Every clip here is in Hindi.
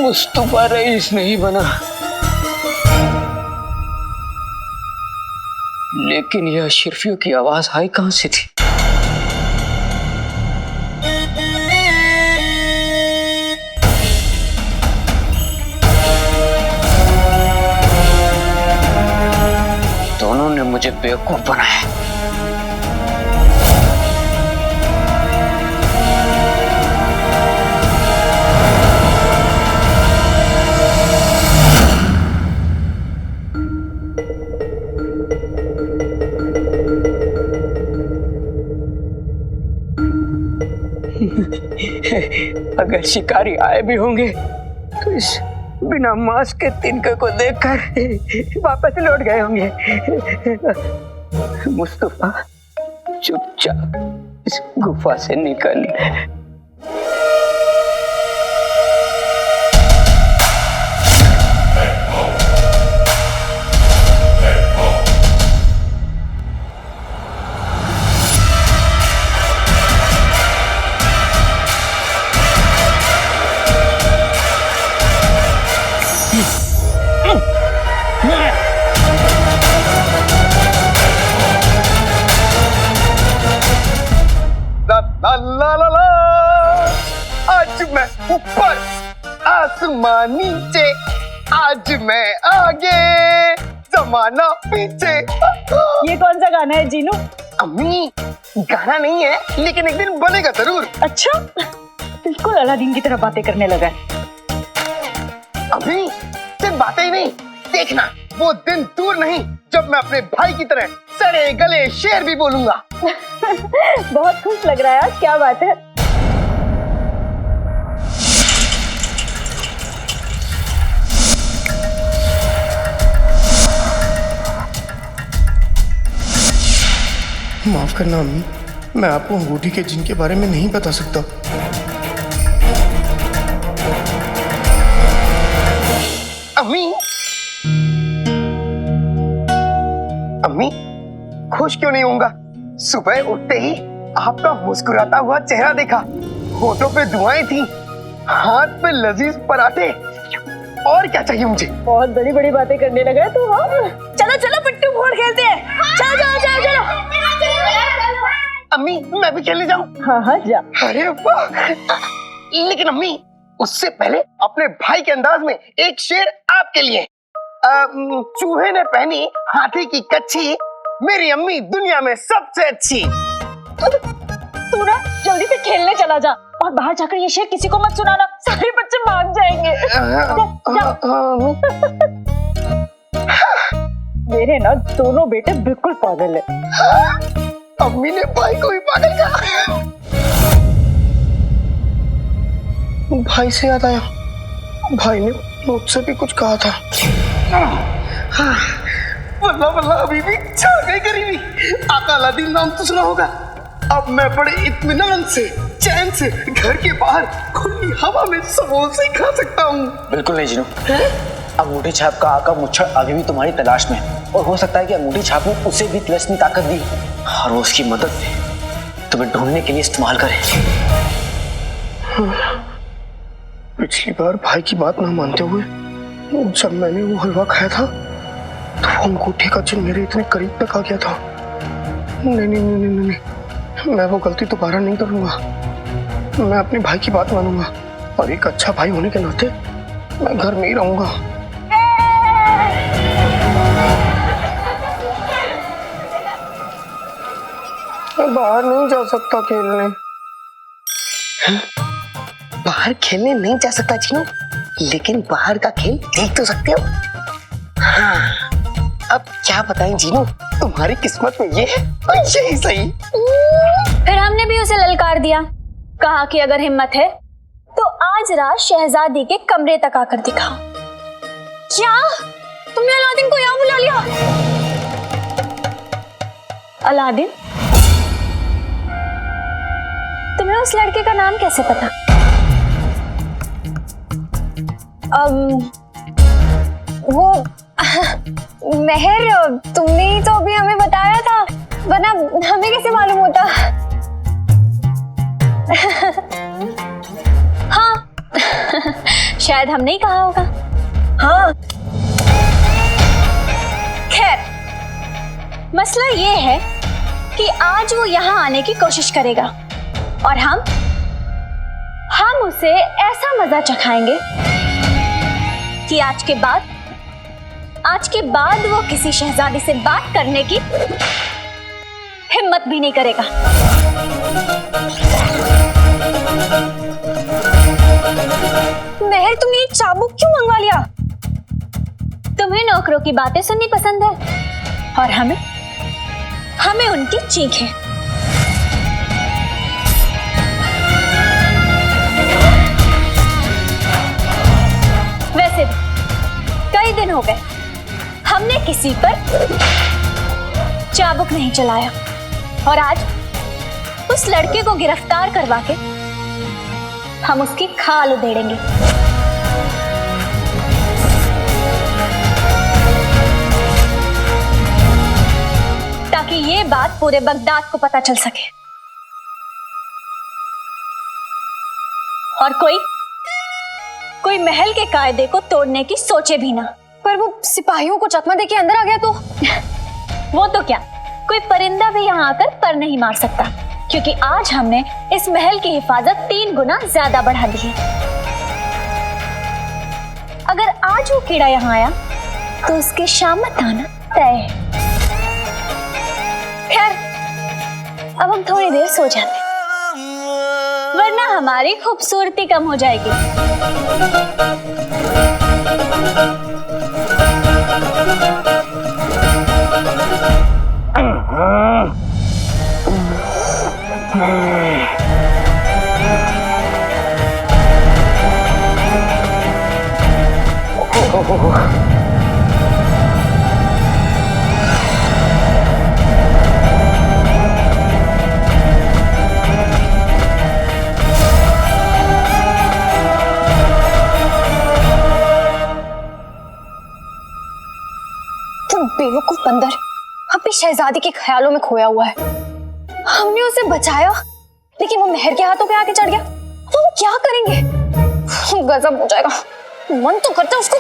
मुस्तफा रईस नहीं बना, लेकिन यह अशरफियों की आवाज आई कहां से थी? दोनों ने मुझे बेवकूफ बनाया। अगर शिकारी आए भी होंगे तो इस बिना मास्क के तिनके को देखकर वापस लौट गए होंगे। मुस्तफा चुपचाप इस गुफा से निकल। ला ला ला, आज मैं ऊपर आसमान नीचे, आज मैं आगे जमाना पीछे। ये कौन सा गाना है जीनू? अम्मी गाना नहीं है, लेकिन एक दिन बनेगा जरूर। अच्छा, बिल्कुल अलादीन की तरह बातें करने लगा है। अम्मी सिर्फ बातें ही नहीं, देखना वो दिन दूर नहीं जब मैं अपने भाई की तरह सड़े गले शेर भी बोलूंगा। बहुत खुश लग रहा है आज, क्या बात है? माफ करना अम्मी, मैं आपको अंगूठी के जिन के बारे में नहीं बता सकता। अम्मी अम्मी खुश क्यों नहीं होऊंगा? सुबह उठते ही आपका मुस्कुराता हुआ चेहरा देखा, होठों पे दुआएं थी, हाथ पे लजीज पराठे, और क्या चाहिए मुझे? बहुत बड़ी बड़ी बातें करने लगा है तू। हाँ, चलो चलो पिट्टू फोड़ खेलते हैं। चलो चलो चलो चलो। अम्मी मैं भी खेलने जाऊं? हाँ हाँ जा। अरे वाह, लेकिन अम्मी उससे पहले अपने भाई के अंदाज में एक शेर आपके लिए। चूहे ने पहनी हाथी की कच्छी, मेरी अम्मी दुनिया में सबसे अच्छी। तू ना जल्दी से खेलने चला जा, और बाहर जाकर ये शेर किसी को मत सुनाना, सारे बच्चे भाग जाएंगे। मेरे ना दोनों बेटे बिल्कुल पागल है। अम्मी ने भाई को भी पागल कहा। भाई से याद आया, भाई ने मुझसे भी कुछ कहा था। वल्ला वल्ला अभी भी छा गई गरीबी। आका अलादीन नाम तो सुना होगा। अब मैं बड़े इत्मीनान से चैन से घर के बाहर खुली हवा में समोसे खा सकता हूँ। बिल्कुल नहीं जीनू, अंगूठी छाप का आका मुच्छर अभी भी तुम्हारी तलाश में है, और हो सकता है कि अंगूठी छाप ने उसे भी तिलस्मी ताकत दी और वो उसकी मदद तुम्हें ढूंढने के लिए इस्तेमाल करे। पिछली बार भाई की बात ना मानते हुए जब मैंने वो हलवा खाया था तो वो अंगूठी का चिन्ह मेरे इतने करीब तक आ गया था। नहीं नहीं नहीं नहीं नहीं, मैं वो गलती दोबारा नहीं करूंगा। मैं अपने भाई की बात मानूंगा, और एक अच्छा भाई होने के नाते मैं घर में ही रहूंगा। मैं बाहर नहीं जा सकता खेलने। बाहर खेलने नहीं जा सकता जीनू, लेकिन बाहर का खेल देख तो सकते हो। हाँ, अब क्या बताएं जीनू, तुम्हारी किस्मत में ये है और यही सही। फिर हमने भी उसे ललकार दिया, कहा कि अगर हिम्मत है तो आज रात शहजादी के कमरे तक आकर दिखाओ। क्या तुमने अलादीन को यहाँ बुला लिया? अलादीन, तुम्हें उस लड़के का नाम कैसे पता? वो मेहर, तुमने ही तो अभी हमें बताया था, वरना हमें कैसे मालूम होता? हाँ शायद हमने ही कहा होगा। हाँ, खैर, मसला ये है कि आज वो यहाँ आने की कोशिश करेगा और हम उसे ऐसा मजा चखाएंगे कि आज के बाद वो किसी शहजादी से बात करने की हिम्मत भी नहीं करेगा। महर, तुमने ये चाबुक क्यों मंगवा लिया? तुम्हें नौकरों की बातें सुननी पसंद है और हमें उनकी चीखें। वैसे भी कई दिन हो गए हमने किसी पर चाबुक नहीं चलाया और आज उस लड़के को गिरफ्तार करवा के हम उसकी खाल उधेड़ेंगे। ताकि ये बात पूरे बगदाद को पता चल सके और कोई महल के कायदे को तोड़ने की सोचे भी ना। पर वो सिपाहियों को चकमा देके अंदर आ गया तो? वो तो क्या, कोई परिंदा भी यहाँ आकर पर नहीं मार सकता, क्योंकि आज हमने इस महल की हिफाजत 3 गुना ज्यादा बढ़ा दी है। अगर आज वो कीड़ा यहाँ आया तो उसकी शामत आना तय है। खैर, अब हम थोड़ी देर सो जाते, वरना हमारी खूबसूरती कम हो जाएगी। बेवकूफ बंदर अपनी शहजादी के ख्यालों में खोया हुआ है। हमने उसे बचाया, लेकिन वो महर के हाथों पे आके चढ़ गया। तो वो क्या करेंगे? गजब हो जाएगा। मन तो करता है उसको।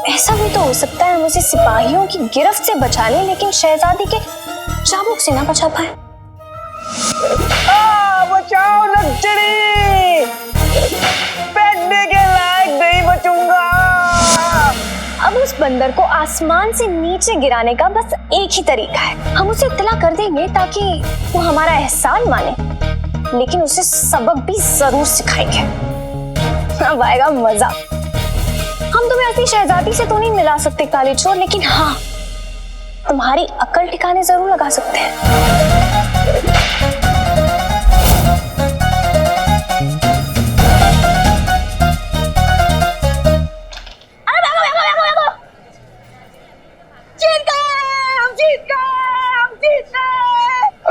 ऐसा भी तो हो सकता है हम उसे सिपाहियों की गिरफ्त से बचा लें, लेकिन शहजादी के चाबुक से ना बचा पाए। बचाओ लक्ष्मी, बैठने के लायक नहीं बचूंगा। अब उस बंदर को आसमान से नीचे गिराने का बस एक ही तरीका है। हम उसे इत्तला कर देंगे ताकि वो हमारा एहसान माने, लेकिन उसे सबक भी जरूर सिखाएंगे। अब आएगा मजा। हम तुम्हें असली शहजादी से तो नहीं मिला सकते काली चोर, लेकिन हाँ, तुम्हारी अकल ठिकाने जरूर लगा सकते हैं।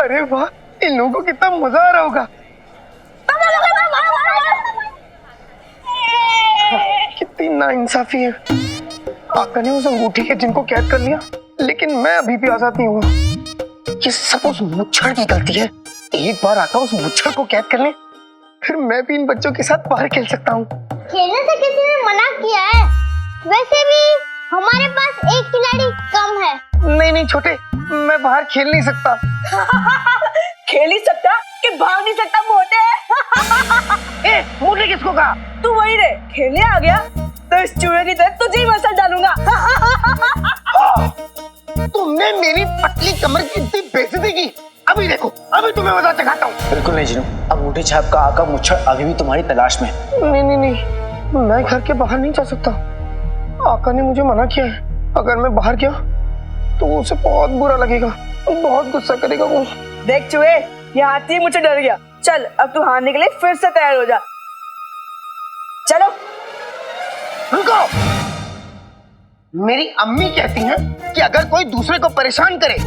अरे वाह, इन लोगों को कितना मजा आ रहा होगा। कितनी नाइंसाफी है। आका ने उस अंगूठी के जिनको कैद कर लिया, लेकिन मैं अभी भी आजाद नहीं हुआ। ये सब उस मुच्छर की गलती है। एक बार आका उस मुच्छर को कैद कर ले, फिर मैं भी इन बच्चों के साथ बाहर खेल सकता हूँ। खेलने से किसी ने मना किया है? वैसे भी हमारे पास एक खिलाड़ी कम है। नहीं छोटे, मैं बाहर खेल नहीं सकता। खेल नहीं सकता कि भाग नहीं सकता मोटे? ए, मोटे किसको कहा? तू वही रे, खेलने आ गया तो इस चूहे की तरह तुझे ही मसल डालूंगा। तुमने मेरी पतली कमर की इतनी बेइज्जती की। अभी देखो, अभी तुम्हें मजा चखाता हूँ। बिल्कुल नहीं जीनू, अंगूठी छाप का आका मुच्छर अभी भी तुम्हारी तलाश में है। नहीं, मैं घर के बाहर नहीं जा सकता। आका ने मुझे मना किया है। अगर मैं बाहर गया तो उसे बहुत बुरा लगेगा, बहुत गुस्सा करेगा वो। देख चूहे, ये हाथी मुझे डर गया। चल, अब तू हारने के लिए फिर से तैयार हो जा। चलो। रुको, मेरी अम्मी कहती हैं कि अगर कोई दूसरे को परेशान करे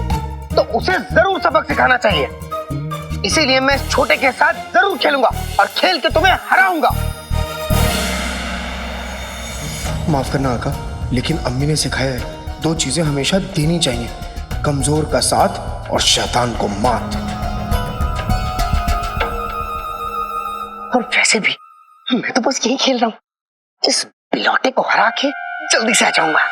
तो उसे जरूर सबक सिखाना चाहिए। इसीलिए मैं इस छोटे के साथ जरूर खेलूंगा और खेल के तुम्हें हराऊंगा। माफ करना आका, लेकिन अम्मी ने सिखाया है दो चीजें हमेशा देनी चाहिए, कमजोर का साथ और शैतान को मात। और वैसे भी मैं तो बस यही खेल रहा हूँ, इस बिलौटे को हरा के जल्दी से आ जाऊंगा।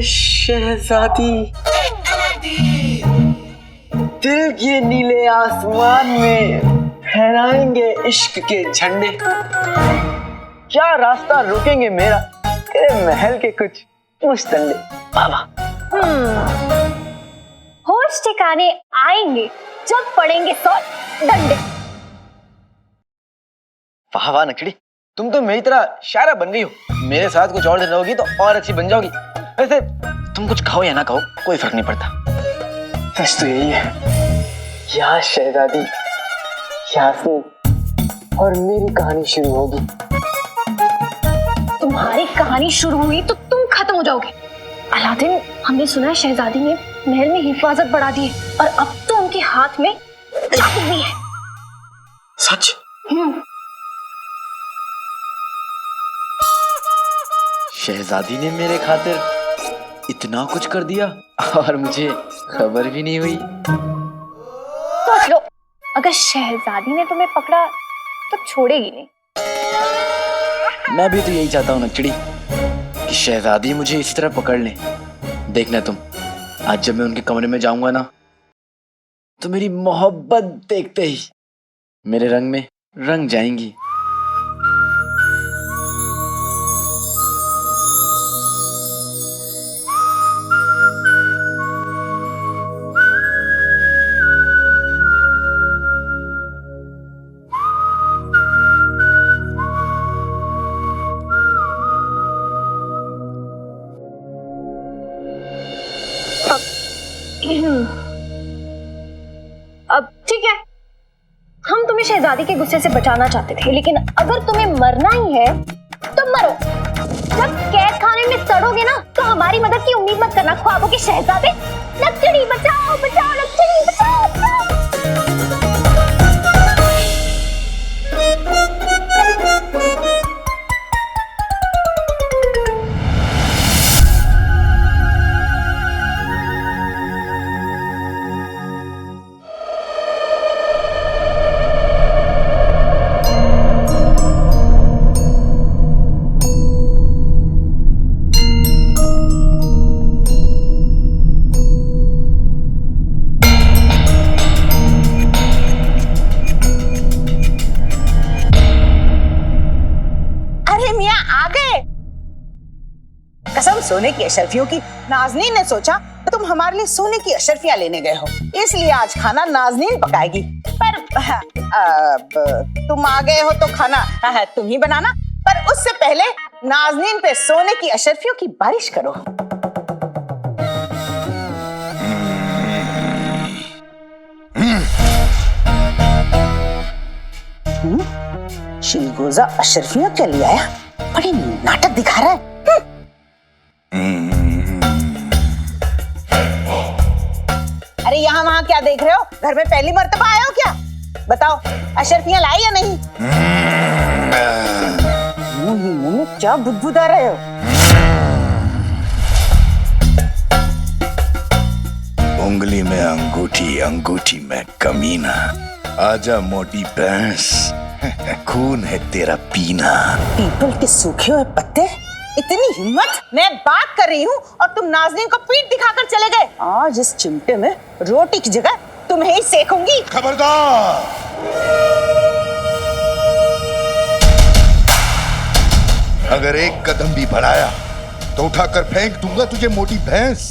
शहजादी, दिल के नीले आसमान में फहराएंगे इश्क के झंडे। क्या रास्ता रोकेंगे मेरा, तेरे महल के कुछ मुस्तंडे। बाबा होश ठिकाने आएंगे जब पड़ेंगे 100 डंडे। वाह वाह नकड़ी, तुम तो मेरी तरह शायरा बन गई हो। मेरे साथ कुछ और दिन रहोगी तो और अच्छी बन जाओगी। वैसे तुम कुछ खाओ या ना खाओ कोई फर्क नहीं पड़ता। सच तो यही है, यहाँ शहजादी यास्मीन और मेरी कहानी शुरू होगी। तुम्हारी कहानी शुरू हुई तो तुम खत्म हो जाओगे। अलादीन, हमने सुना है शहजादी ने महल में हिफाजत बढ़ा दी है और अब तो उनके हाथ में चाबुक भी है। सच? शहजादी ने मेरे खातिर इतना कुछ कर दिया और मुझे खबर भी नहीं हुई। सोच लो, अगर शहजादी ने तुम्हें पकड़ा तो छोड़ेगी नहीं। मैं भी तो यही चाहता हूँ नकड़ी कि शहजादी मुझे इसी तरह पकड़ ले। देखना तुम, आज जब मैं उनके कमरे में जाऊंगा ना तो मेरी मोहब्बत देखते ही मेरे रंग में रंग जाएंगी। अब ठीक है, हम तुम्हें शहजादी के गुस्से से बचाना चाहते थे, लेकिन अगर तुम्हें मरना ही है तो मरो। जब कैद खाने में सड़ोगे ना तो हमारी मदद की उम्मीद मत करना, ख्वाबों के शहजादे। लकड़ी बचाओ बचाओ, लकड़ी बचाओ बचाओ। कसम सोने की अशर्फियों की। नाजनीन ने सोचा तो तुम हमारे लिए सोने की अशर्फियां लेने गए हो, इसलिए आज खाना नाजनीन पकाएगी। पर अब तुम आ गए हो तो खाना तुम ही बनाना, पर उससे पहले नाजनीन पे सोने की अशर्फियों की बारिश करो। शिलगोजा अशर्फियां क्या ले आया, बड़ी नाटक दिखा रहा है। अरे यहाँ वहाँ क्या देख रहे हो, घर में पहली मर्तबा आए हो क्या? बताओ अशर्फियां लाई या नहीं? मुंह में क्या बुदबुदा रहे हो? उंगली में अंगूठी, अंगूठी में कमीना। आजा मोटी भैंस, खून है तेरा पीना। पीपल के सूखे हुए पत्ते, इतनी हिम्मत! मैं बात कर रही हूँ और तुम नाज़नीन को पीठ दिखाकर चले गए। आज इस चिमटे में रोटी की जगह तुम्हें ही सेकूंगी। खबरदार! अगर एक कदम भी बढ़ाया तो उठाकर फेंक दूंगा तुझे, मोटी भैंस।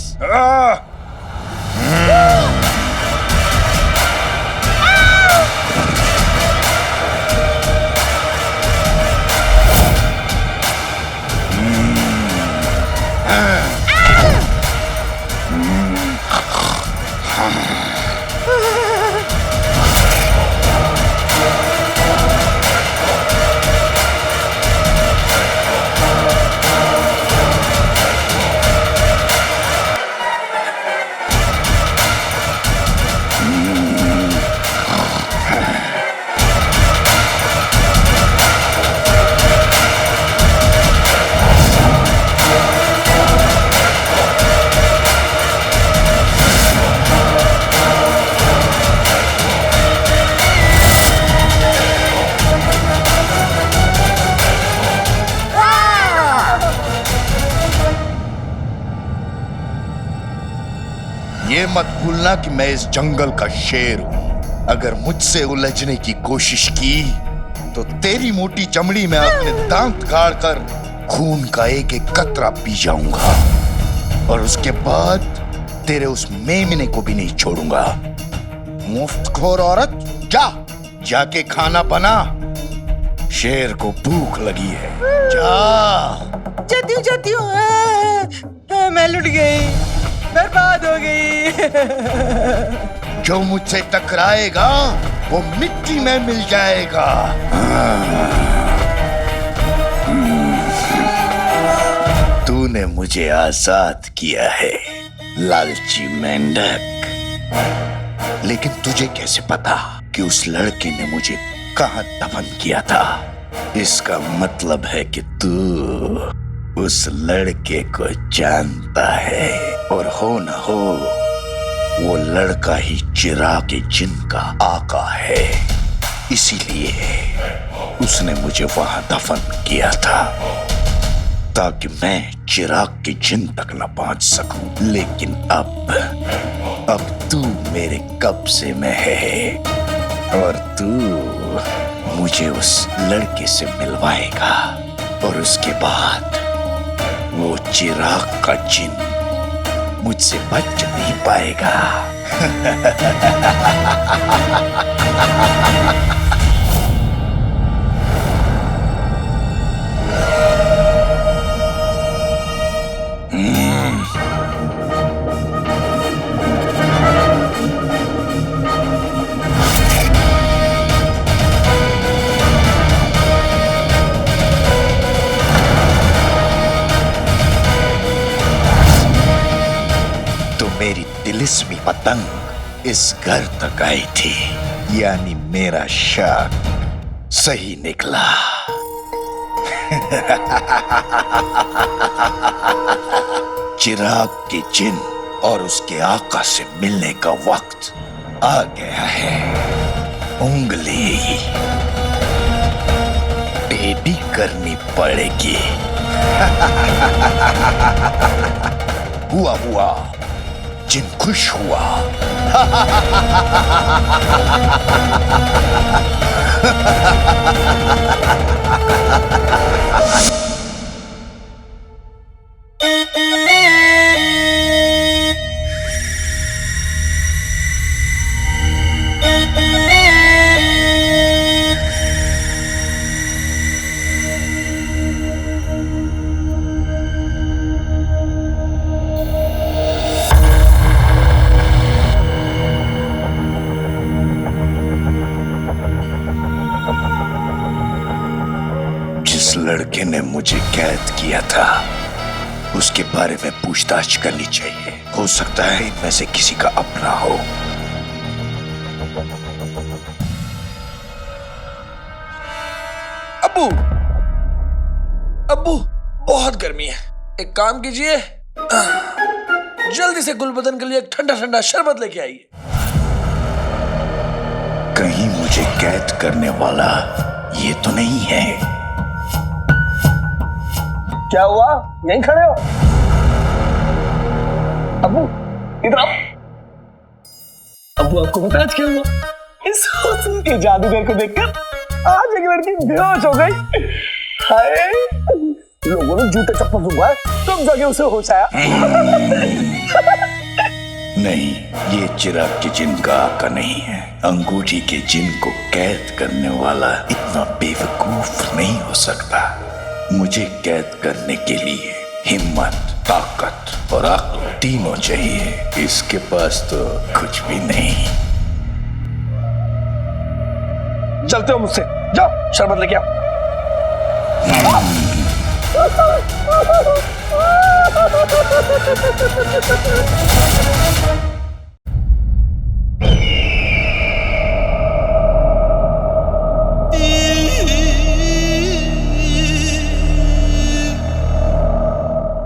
ये मत भूलना कि मैं इस जंगल का शेर हूं। अगर मुझसे उलझने की कोशिश की तो तेरी मोटी चमड़ी में अपने दांत गाड़ कर खून का एक एक कतरा पी जाऊंगा और उसके बाद तेरे उस मेमने को भी नहीं छोड़ूंगा। मुफ्तखोर औरत, जाके खाना बना, शेर को भूख लगी है। जाती हूँ मैं लुट गई, बर्बाद हो गई। जो मुझसे टकराएगा वो मिट्टी में मिल जाएगा। तूने मुझे आजाद किया है लालची मेंढक, लेकिन तुझे कैसे पता कि उस लड़के ने मुझे कहां दफन किया था? इसका मतलब है कि तू उस लड़के को जानता है, और हो न हो वो लड़का ही चिराग के जिन का आका है। इसीलिए उसने मुझे वहां दफन किया था ताकि मैं चिराग के जिन तक न पहुंच सकूं। लेकिन अब तू मेरे कब्जे में है और तू मुझे उस लड़के से मिलवाएगा, और उसके बाद वो चिराग का जिन मुझसे बच नहीं पाएगा। मेरी तिलिस्मी पतंग इस घर तक आई थी, यानी मेरा शक सही निकला। चिराग के जिन और उसके आका से मिलने का वक्त आ गया है। उंगली टेढ़ी करनी पड़ेगी। हुआ जिन खुश हुआ। लड़के ने मुझे कैद किया था उसके बारे में पूछताछ करनी चाहिए। हो सकता है इनमें से किसी का अपना हो। अब्बू बहुत गर्मी है, एक काम कीजिए, जल्दी से गुलबदन के लिए एक ठंडा ठंडा शरबत लेके आइए। कहीं मुझे कैद करने वाला ये तो नहीं है। क्या हुआ? यहीं खड़े हो? अब्बू इधर आओ। अब्बू आपको पता आज क्या हुआ? इस हुस्न के जादूगर को देखकर आज एक लड़की बेहोश हो गई। हाय, लोगों ने जूते चप्पल सुनवाए तब जाके उसे होश आया। नहीं, ये चिराग के जिन का आका नहीं है। अंगूठी के जिन को कैद करने वाला इतना बेवकूफ नहीं हो सकता। मुझे कैद करने के लिए हिम्मत ताकत और अक्ल तीनों चाहिए। इसके पास तो कुछ भी नहीं। चलते हो मुझसे, जाओ शरबत लेके आओ।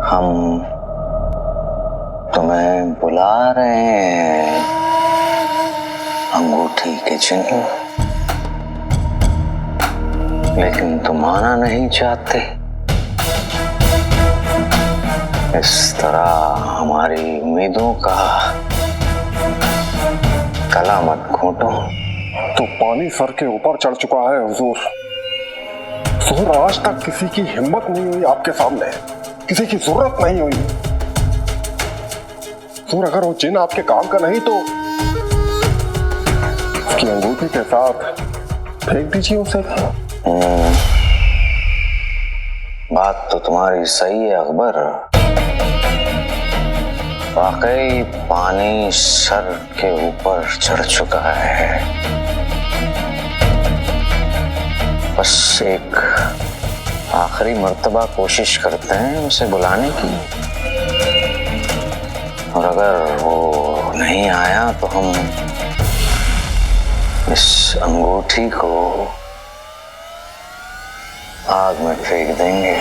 हम तुम्हें बुला रहे हैं अंगूठी के चिन्ह, लेकिन तुम आना नहीं चाहते। इस तरह हमारी उम्मीदों का गला मत घोटो। तो पानी सर के ऊपर चढ़ चुका है हुजूर। हुजूर आज तक किसी की हिम्मत नहीं हुई आपके सामने, किसी की जरूरत नहीं हुई। हुजूर अगर वो जिन आपके काम का नहीं तो उसकी अंगूठी के साथ फेंक दीजिए उसे। बात तो तुम्हारी सही है अकबर। वाकई पानी सर के ऊपर चढ़ चुका है। बस एक आखिरी मर्तबा कोशिश करते हैं उसे बुलाने की, और अगर वो नहीं आया तो हम इस अंगूठी को आग में फेंक देंगे।